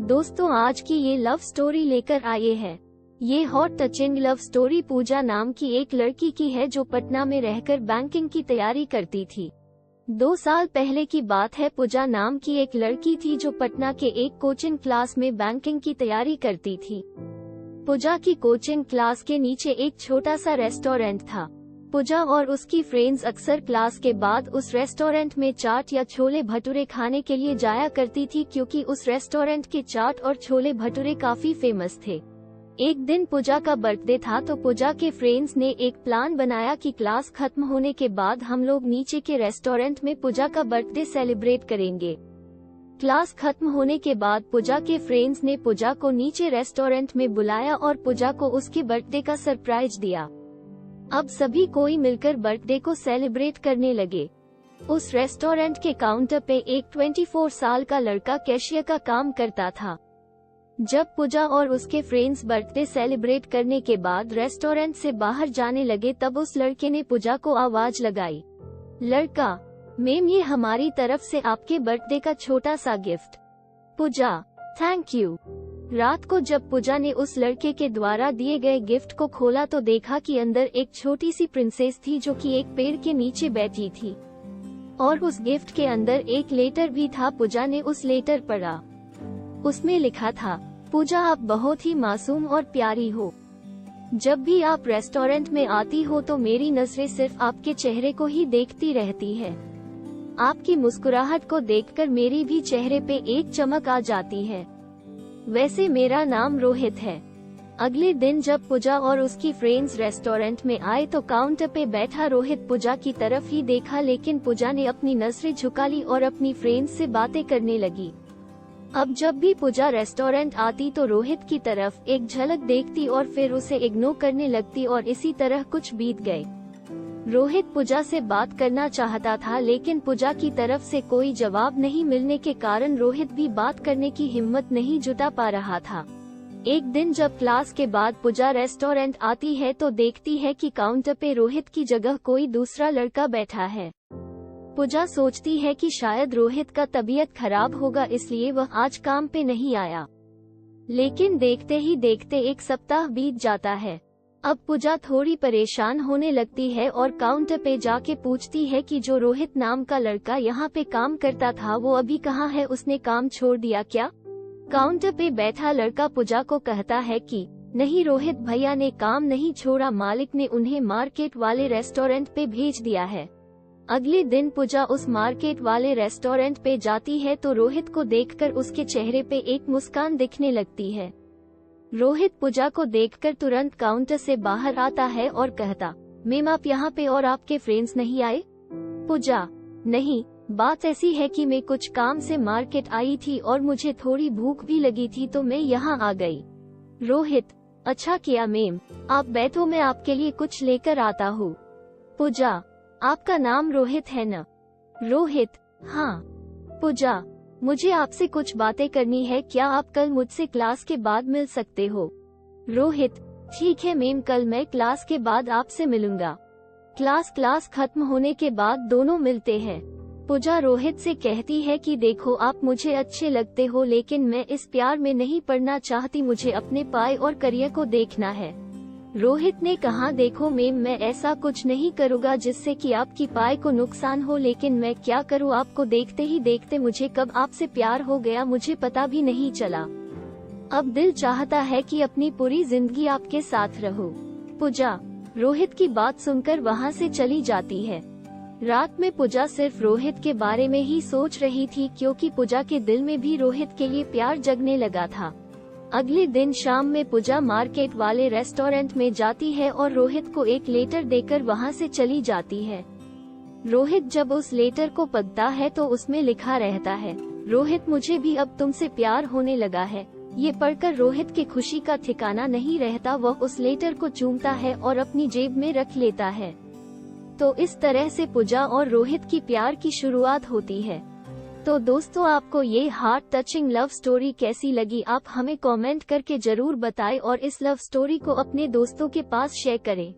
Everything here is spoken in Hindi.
दोस्तों आज की ये लव स्टोरी लेकर आए हैं। ये हॉट टचिंग लव स्टोरी पूजा नाम की एक लड़की की है जो पटना में रहकर बैंकिंग की तैयारी करती थी। 2 साल पहले की बात है। पूजा नाम की एक लड़की थी जो पटना के एक कोचिंग क्लास में बैंकिंग की तैयारी करती थी। पूजा की कोचिंग क्लास के नीचे एक छोटा सा रेस्टोरेंट था। पूजा और उसकी फ्रेंड्स अक्सर क्लास के बाद उस रेस्टोरेंट में चाट या छोले भटूरे खाने के लिए जाया करती थी, क्योंकि उस रेस्टोरेंट के चाट और छोले भटूरे काफी फेमस थे। एक दिन पूजा का बर्थडे था तो पूजा के फ्रेंड्स ने एक प्लान बनाया कि क्लास खत्म होने के बाद हम लोग नीचे के रेस्टोरेंट में पूजा का बर्थडे सेलिब्रेट करेंगे। क्लास खत्म होने के बाद पूजा के फ्रेंड्स ने पूजा को नीचे रेस्टोरेंट में बुलाया और पूजा को उसके बर्थडे का सरप्राइज दिया। अब सभी कोई मिलकर बर्थडे को सेलिब्रेट करने लगे। उस रेस्टोरेंट के काउंटर पे एक 24 साल का लड़का कैशियर का काम करता था। जब पूजा और उसके फ्रेंड्स बर्थडे सेलिब्रेट करने के बाद रेस्टोरेंट से बाहर जाने लगे तब उस लड़के ने पूजा को आवाज लगाई, लड़का, मैम ये हमारी तरफ से आपके बर्थडे का छोटा सा गिफ्ट। Puja, thank you. रात को जब पूजा ने उस लड़के के द्वारा दिए गए गिफ्ट को खोला तो देखा कि अंदर एक छोटी सी प्रिंसेस थी जो कि एक पेड़ के नीचे बैठी थी और उस गिफ्ट के अंदर एक लेटर भी था। पूजा ने उस लेटर पढ़ा। उसमें लिखा था, पूजा आप बहुत ही मासूम और प्यारी हो। जब भी आप रेस्टोरेंट में आती हो तो मेरी नजरें सिर्फ आपके चेहरे को ही देखती रहती है। आपकी मुस्कुराहट को देखकर मेरी भी चेहरे पे एक चमक आ जाती है। वैसे मेरा नाम रोहित है। अगले दिन जब पूजा और उसकी फ्रेंड्स रेस्टोरेंट में आए तो काउंटर पे बैठा रोहित पूजा की तरफ ही देखा, लेकिन पूजा ने अपनी नजरें झुका ली और अपनी फ्रेंड्स से बातें करने लगी। अब जब भी पूजा रेस्टोरेंट आती तो रोहित की तरफ एक झलक देखती और फिर उसे इग्नोर करने लगती और इसी तरह कुछ बीत गए। रोहित पूजा से बात करना चाहता था, लेकिन पूजा की तरफ से कोई जवाब नहीं मिलने के कारण रोहित भी बात करने की हिम्मत नहीं जुटा पा रहा था। एक दिन जब क्लास के बाद पूजा रेस्टोरेंट आती है तो देखती है कि काउंटर पे रोहित की जगह कोई दूसरा लड़का बैठा है। पूजा सोचती है कि शायद रोहित का तबीयत खराब होगा इसलिए वह आज काम पे नहीं आया। लेकिन देखते ही देखते 1 सप्ताह बीत जाता है। अब पूजा थोड़ी परेशान होने लगती है और काउंटर पे जाके पूछती है कि जो रोहित नाम का लड़का यहाँ पे काम करता था वो अभी कहाँ है, उसने काम छोड़ दिया क्या? काउंटर पे बैठा लड़का पूजा को कहता है कि नहीं, रोहित भैया ने काम नहीं छोड़ा, मालिक ने उन्हें मार्केट वाले रेस्टोरेंट पे भेज दिया है। अगले दिन पूजा उस मार्केट वाले रेस्टोरेंट पे जाती है तो रोहित को देखकर उसके चेहरे पे एक मुस्कान दिखने लगती है। रोहित पूजा को देखकर तुरंत काउंटर से बाहर आता है और कहता, मैम आप यहाँ पे और आपके फ्रेंड्स नहीं आए? पूजा, नहीं, बात ऐसी है कि मैं कुछ काम से मार्केट आई थी और मुझे थोड़ी भूख भी लगी थी तो मैं यहाँ आ गई। रोहित, अच्छा किया मैम, आप बैठो मैं आपके लिए कुछ लेकर आता हूँ। पूजा, आपका नाम रोहित है न? रोहित, हाँ। पूजा, मुझे आपसे कुछ बातें करनी है, क्या आप कल मुझसे क्लास के बाद मिल सकते हो? रोहित, ठीक है मैम, कल मैं क्लास के बाद आपसे मिलूंगा। क्लास खत्म होने के बाद दोनों मिलते हैं। पूजा रोहित से कहती है कि देखो आप मुझे अच्छे लगते हो, लेकिन मैं इस प्यार में नहीं पड़ना चाहती, मुझे अपने पाए और करियर को देखना है। रोहित ने कहा, देखो मैम मैं ऐसा कुछ नहीं करूँगा जिससे कि आपकी पाए को नुकसान हो, लेकिन मैं क्या करूँ, आपको देखते ही देखते मुझे कब आपसे प्यार हो गया मुझे पता भी नहीं चला। अब दिल चाहता है कि अपनी पूरी जिंदगी आपके साथ रहूं। पूजा रोहित की बात सुनकर वहाँ से चली जाती है। रात में पूजा सिर्फ रोहित के बारे में ही सोच रही थी, क्योंकि पूजा के दिल में भी रोहित के लिए प्यार जगने लगा था। अगले दिन शाम में पूजा मार्केट वाले रेस्टोरेंट में जाती है और रोहित को एक लेटर देकर वहां से चली जाती है। रोहित जब उस लेटर को पढ़ता है तो उसमें लिखा रहता है, रोहित मुझे भी अब तुमसे प्यार होने लगा है। ये पढ़कर रोहित की खुशी का ठिकाना नहीं रहता, वह उस लेटर को चूमता है और अपनी जेब में रख लेता है। तो इस तरह से पूजा और रोहित की प्यार की शुरुआत होती है। तो दोस्तों आपको ये हार्ट टचिंग लव स्टोरी कैसी लगी, आप हमें कमेंट करके जरूर बताएं और इस लव स्टोरी को अपने दोस्तों के पास शेयर करें।